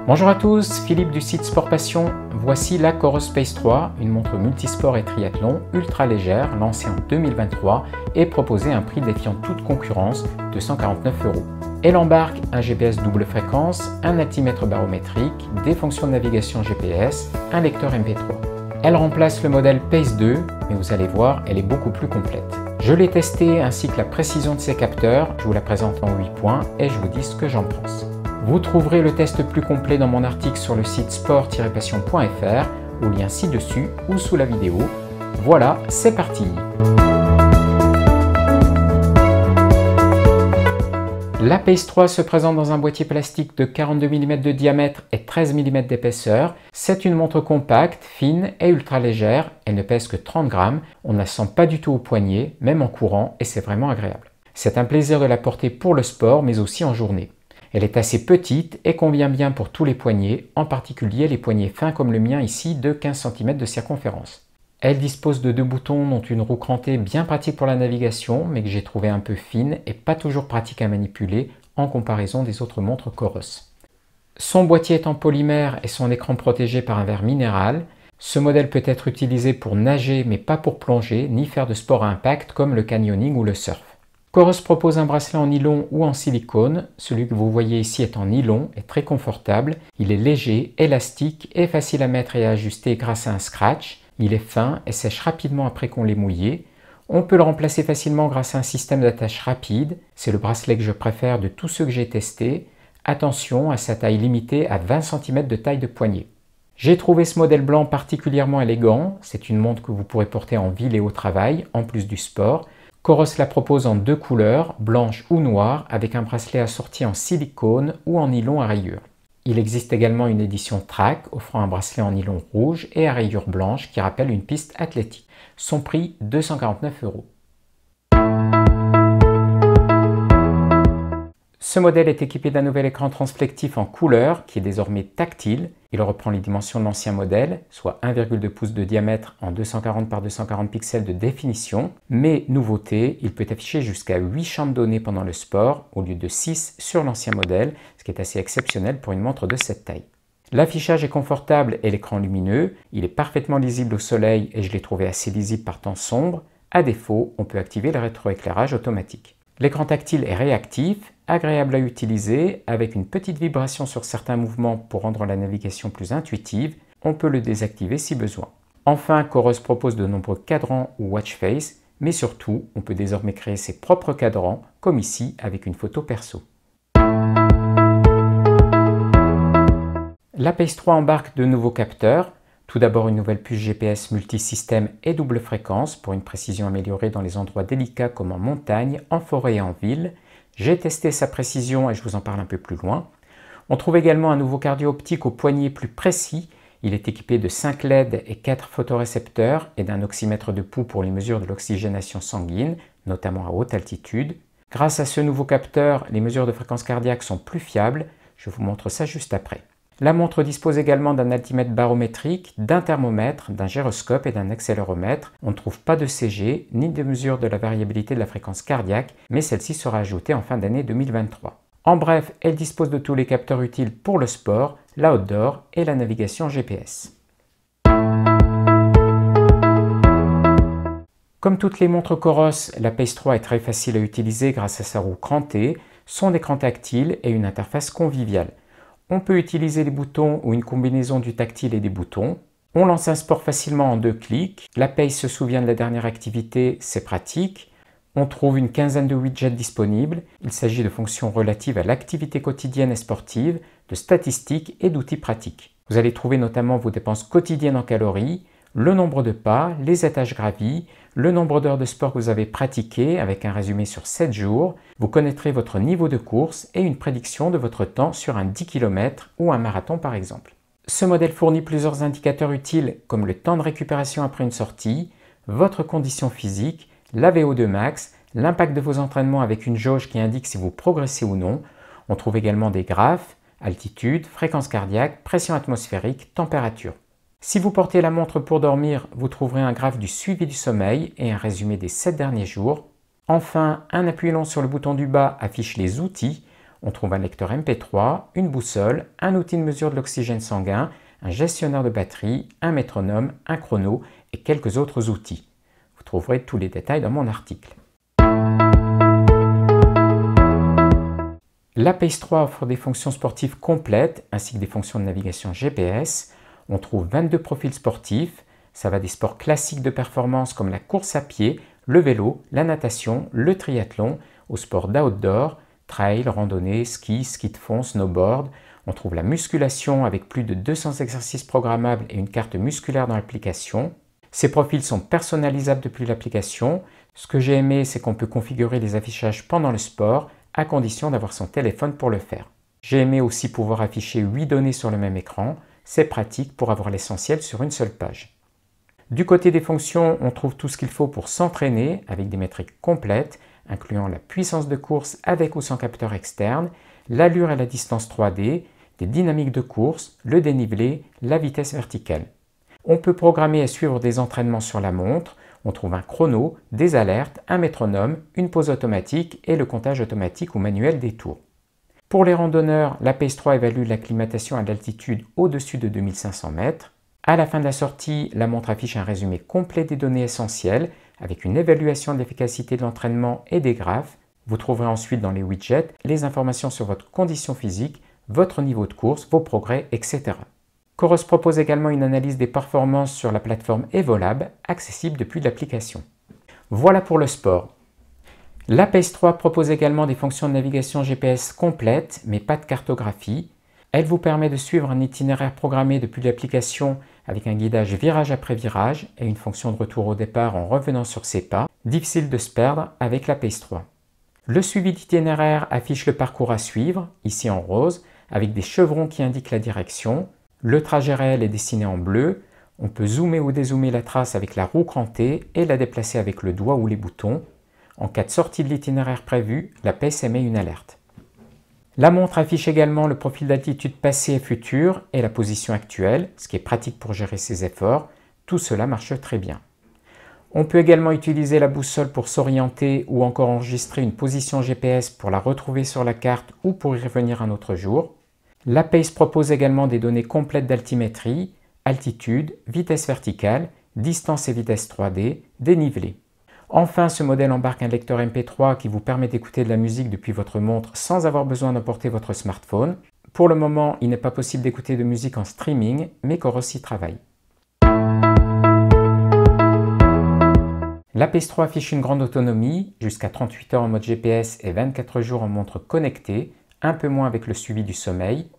Bonjour à tous, Philippe du site Sport Passion. Voici la Coros Pace 3, une montre multisport et triathlon ultra légère lancée en 2023 et proposée à un prix défiant toute concurrence de 149 €. Elle embarque un GPS double fréquence, un altimètre barométrique, des fonctions de navigation GPS, un lecteur MP3. Elle remplace le modèle Pace 2, mais vous allez voir, elle est beaucoup plus complète. Je l'ai testée ainsi que la précision de ses capteurs, je vous la présente en 8 points et je vous dis ce que j'en pense. Vous trouverez le test plus complet dans mon article sur le site sport-passion.fr, au lien ci-dessus ou sous la vidéo. Voilà, c'est parti! La Pace 3 se présente dans un boîtier plastique de 42 mm de diamètre et 13 mm d'épaisseur. C'est une montre compacte, fine et ultra légère. Elle ne pèse que 30 grammes. On ne la sent pas du tout au poignet, même en courant, et c'est vraiment agréable. C'est un plaisir de la porter pour le sport, mais aussi en journée. Elle est assez petite et convient bien pour tous les poignets, en particulier les poignets fins comme le mien ici de 15 cm de circonférence. Elle dispose de 2 boutons dont une roue crantée bien pratique pour la navigation, mais que j'ai trouvé un peu fine et pas toujours pratique à manipuler en comparaison des autres montres Coros. Son boîtier est en polymère et son écran protégé par un verre minéral. Ce modèle peut être utilisé pour nager mais pas pour plonger ni faire de sport à impact comme le canyoning ou le surf. Coros propose un bracelet en nylon ou en silicone. Celui que vous voyez ici est en nylon et très confortable. Il est léger, élastique et facile à mettre et à ajuster grâce à un scratch. Il est fin et sèche rapidement après qu'on l'ait mouillé. On peut le remplacer facilement grâce à un système d'attache rapide. C'est le bracelet que je préfère de tous ceux que j'ai testés. Attention à sa taille limitée à 20 cm de taille de poignet. J'ai trouvé ce modèle blanc particulièrement élégant. C'est une montre que vous pourrez porter en ville et au travail, en plus du sport. Coros la propose en 2 couleurs, blanche ou noire, avec un bracelet assorti en silicone ou en nylon à rayures. Il existe également une édition Track offrant un bracelet en nylon rouge et à rayures blanches qui rappelle une piste athlétique. Son prix 249 €. Ce modèle est équipé d'un nouvel écran transflectif en couleur qui est désormais tactile. Il reprend les dimensions de l'ancien modèle, soit 1,2 pouces de diamètre en 240 par 240 pixels de définition. Mais nouveauté, il peut afficher jusqu'à 8 champs de données pendant le sport au lieu de 6 sur l'ancien modèle, ce qui est assez exceptionnel pour une montre de cette taille. L'affichage est confortable et l'écran lumineux. Il est parfaitement lisible au soleil et je l'ai trouvé assez lisible par temps sombre. À défaut, on peut activer le rétroéclairage automatique. L'écran tactile est réactif, agréable à utiliser, avec une petite vibration sur certains mouvements pour rendre la navigation plus intuitive. On peut le désactiver si besoin. Enfin, Coros propose de nombreux cadrans ou watch face, mais surtout, on peut désormais créer ses propres cadrans, comme ici avec une photo perso. La Pace 3 embarque de nouveaux capteurs. Tout d'abord une nouvelle puce GPS multisystème et double fréquence pour une précision améliorée dans les endroits délicats comme en montagne, en forêt et en ville. J'ai testé sa précision et je vous en parle un peu plus loin. On trouve également un nouveau cardio optique au poignet plus précis. Il est équipé de 5 LED et 4 photorécepteurs et d'un oxymètre de pouls pour les mesures de l'oxygénation sanguine, notamment à haute altitude. Grâce à ce nouveau capteur, les mesures de fréquence cardiaque sont plus fiables. Je vous montre ça juste après. La montre dispose également d'un altimètre barométrique, d'un thermomètre, d'un gyroscope et d'un accéléromètre. On ne trouve pas de CG ni de mesure de la variabilité de la fréquence cardiaque, mais celle-ci sera ajoutée en fin d'année 2023. En bref, elle dispose de tous les capteurs utiles pour le sport, la outdoor et la navigation GPS. Comme toutes les montres Coros, la Pace 3 est très facile à utiliser grâce à sa roue crantée, son écran tactile et une interface conviviale. On peut utiliser les boutons ou une combinaison du tactile et des boutons. On lance un sport facilement en 2 clics. La Pace se souvient de la dernière activité, c'est pratique. On trouve une quinzaine de widgets disponibles. Il s'agit de fonctions relatives à l'activité quotidienne et sportive, de statistiques et d'outils pratiques. Vous allez trouver notamment vos dépenses quotidiennes en calories, le nombre de pas, les étages gravis, le nombre d'heures de sport que vous avez pratiqué avec un résumé sur 7 jours. Vous connaîtrez votre niveau de course et une prédiction de votre temps sur un 10 km ou un marathon par exemple. Ce modèle fournit plusieurs indicateurs utiles comme le temps de récupération après une sortie, votre condition physique, la VO2 max, l'impact de vos entraînements avec une jauge qui indique si vous progressez ou non. On trouve également des graphes, altitude, fréquence cardiaque, pression atmosphérique, température. Si vous portez la montre pour dormir, vous trouverez un graphe du suivi du sommeil et un résumé des 7 derniers jours. Enfin, un appui long sur le bouton du bas affiche les outils. On trouve un lecteur MP3, une boussole, un outil de mesure de l'oxygène sanguin, un gestionnaire de batterie, un métronome, un chrono et quelques autres outils. Vous trouverez tous les détails dans mon article. La Pace 3 offre des fonctions sportives complètes ainsi que des fonctions de navigation GPS. On trouve 22 profils sportifs. Ça va des sports classiques de performance comme la course à pied, le vélo, la natation, le triathlon, aux sports d'outdoor, trail, randonnée, ski de fond, snowboard. On trouve la musculation avec plus de 200 exercices programmables et une carte musculaire dans l'application. Ces profils sont personnalisables depuis l'application. Ce que j'ai aimé, c'est qu'on peut configurer les affichages pendant le sport, à condition d'avoir son téléphone pour le faire. J'ai aimé aussi pouvoir afficher 8 données sur le même écran. C'est pratique pour avoir l'essentiel sur une seule page. Du côté des fonctions, on trouve tout ce qu'il faut pour s'entraîner avec des métriques complètes, incluant la puissance de course avec ou sans capteur externe, l'allure et la distance 3D, des dynamiques de course, le dénivelé, la vitesse verticale. On peut programmer et suivre des entraînements sur la montre. On trouve un chrono, des alertes, un métronome, une pause automatique et le comptage automatique ou manuel des tours. Pour les randonneurs, la Pace 3 évalue l'acclimatation à l'altitude au-dessus de 2500 mètres. À la fin de la sortie, la montre affiche un résumé complet des données essentielles avec une évaluation de l'efficacité de l'entraînement et des graphes. Vous trouverez ensuite dans les widgets les informations sur votre condition physique, votre niveau de course, vos progrès, etc. Coros propose également une analyse des performances sur la plateforme Evolab, accessible depuis l'application. Voilà pour le sport. La Pace 3 propose également des fonctions de navigation GPS complètes, mais pas de cartographie. Elle vous permet de suivre un itinéraire programmé depuis l'application avec un guidage virage après virage et une fonction de retour au départ en revenant sur ses pas. Difficile de se perdre avec la Pace 3. Le suivi d'itinéraire affiche le parcours à suivre, ici en rose, avec des chevrons qui indiquent la direction. Le trajet réel est dessiné en bleu. On peut zoomer ou dézoomer la trace avec la roue crantée et la déplacer avec le doigt ou les boutons. En cas de sortie de l'itinéraire prévu, la Pace émet une alerte. La montre affiche également le profil d'altitude passé et futur et la position actuelle, ce qui est pratique pour gérer ses efforts. Tout cela marche très bien. On peut également utiliser la boussole pour s'orienter ou encore enregistrer une position GPS pour la retrouver sur la carte ou pour y revenir un autre jour. La Pace propose également des données complètes d'altimétrie, altitude, vitesse verticale, distance et vitesse 3D, dénivelé. Enfin, ce modèle embarque un lecteur MP3 qui vous permet d'écouter de la musique depuis votre montre sans avoir besoin d'emporter votre smartphone. Pour le moment, il n'est pas possible d'écouter de musique en streaming, mais Coros y travaille. La Pace 3 affiche une grande autonomie, jusqu'à 38 heures en mode GPS et 24 jours en montre connectée, un peu moins avec le suivi du sommeil.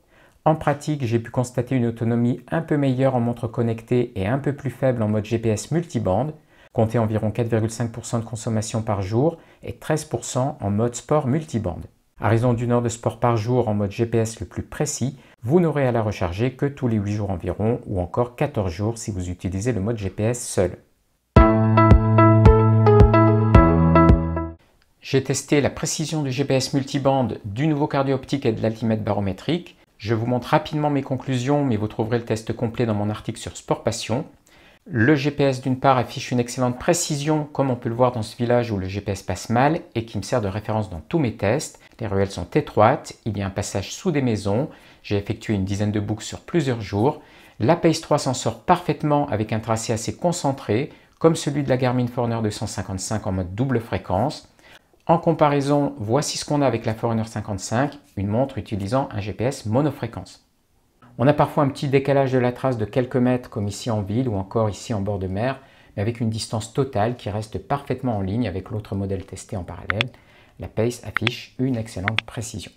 En pratique, j'ai pu constater une autonomie un peu meilleure en montre connectée et un peu plus faible en mode GPS multibande, comptez environ 4,5% de consommation par jour et 13% en mode sport multibande. À raison d'1 heure de sport par jour en mode GPS le plus précis, vous n'aurez à la recharger que tous les 8 jours environ ou encore 14 jours si vous utilisez le mode GPS seul. J'ai testé la précision du GPS multibande, du nouveau cardio-optique et de l'altimètre barométrique. Je vous montre rapidement mes conclusions, mais vous trouverez le test complet dans mon article sur Sport Passion. Le GPS d'une part affiche une excellente précision, comme on peut le voir dans ce village où le GPS passe mal et qui me sert de référence dans tous mes tests. Les ruelles sont étroites, il y a un passage sous des maisons, j'ai effectué une dizaine de boucles sur plusieurs jours. La Pace 3 s'en sort parfaitement avec un tracé assez concentré, comme celui de la Garmin Forerunner 255 en mode double fréquence. En comparaison, voici ce qu'on a avec la Forerunner 55, une montre utilisant un GPS monofréquence. On a parfois un petit décalage de la trace de quelques mètres comme ici en ville ou encore ici en bord de mer, mais avec une distance totale qui reste parfaitement en ligne avec l'autre modèle testé en parallèle. La Pace affiche une excellente précision.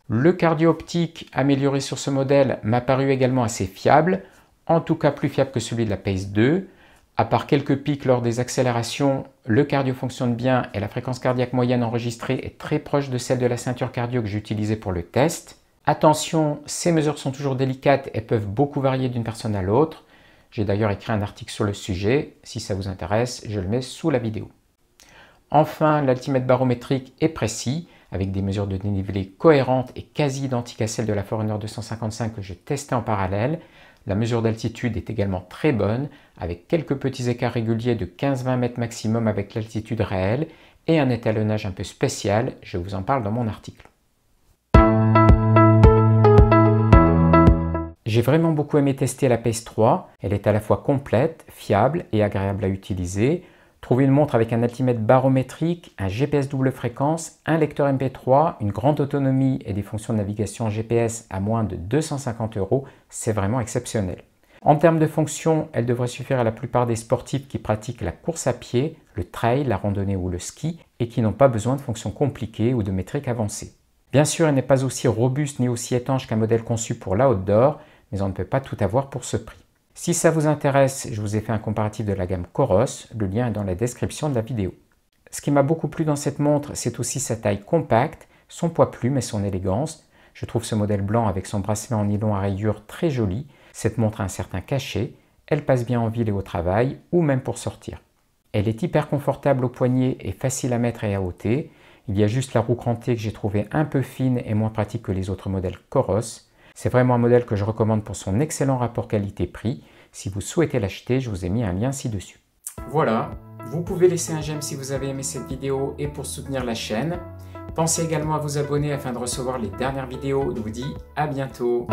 Le cardio optique amélioré sur ce modèle m'a paru également assez fiable, en tout cas plus fiable que celui de la Pace 2. À part quelques pics lors des accélérations, le cardio fonctionne bien et la fréquence cardiaque moyenne enregistrée est très proche de celle de la ceinture cardio que j'ai utilisée pour le test. Attention, ces mesures sont toujours délicates et peuvent beaucoup varier d'une personne à l'autre. J'ai d'ailleurs écrit un article sur le sujet. Si ça vous intéresse, je le mets sous la vidéo. Enfin, l'altimètre barométrique est précis, avec des mesures de dénivelé cohérentes et quasi identiques à celles de la Forerunner 255 que j'ai testée en parallèle. La mesure d'altitude est également très bonne, avec quelques petits écarts réguliers de 15-20 mètres maximum avec l'altitude réelle et un étalonnage un peu spécial. Je vous en parle dans mon article. J'ai vraiment beaucoup aimé tester la Pace 3, elle est à la fois complète, fiable et agréable à utiliser. Trouver une montre avec un altimètre barométrique, un GPS double fréquence, un lecteur MP3, une grande autonomie et des fonctions de navigation GPS à moins de 250 €, c'est vraiment exceptionnel. En termes de fonctions, elle devrait suffire à la plupart des sportifs qui pratiquent la course à pied, le trail, la randonnée ou le ski et qui n'ont pas besoin de fonctions compliquées ou de métriques avancées. Bien sûr, elle n'est pas aussi robuste ni aussi étanche qu'un modèle conçu pour l'outdoor, mais on ne peut pas tout avoir pour ce prix. Si ça vous intéresse, je vous ai fait un comparatif de la gamme Coros, le lien est dans la description de la vidéo. Ce qui m'a beaucoup plu dans cette montre, c'est aussi sa taille compacte, son poids plume et son élégance. Je trouve ce modèle blanc avec son bracelet en nylon à rayures très joli. Cette montre a un certain cachet, elle passe bien en ville et au travail, ou même pour sortir. Elle est hyper confortable au poignet et facile à mettre et à ôter. Il y a juste la roue crantée que j'ai trouvée un peu fine et moins pratique que les autres modèles Coros. C'est vraiment un modèle que je recommande pour son excellent rapport qualité-prix. Si vous souhaitez l'acheter, je vous ai mis un lien ci-dessus. Voilà, vous pouvez laisser un j'aime si vous avez aimé cette vidéo et pour soutenir la chaîne. Pensez également à vous abonner afin de recevoir les dernières vidéos. Je vous dis à bientôt.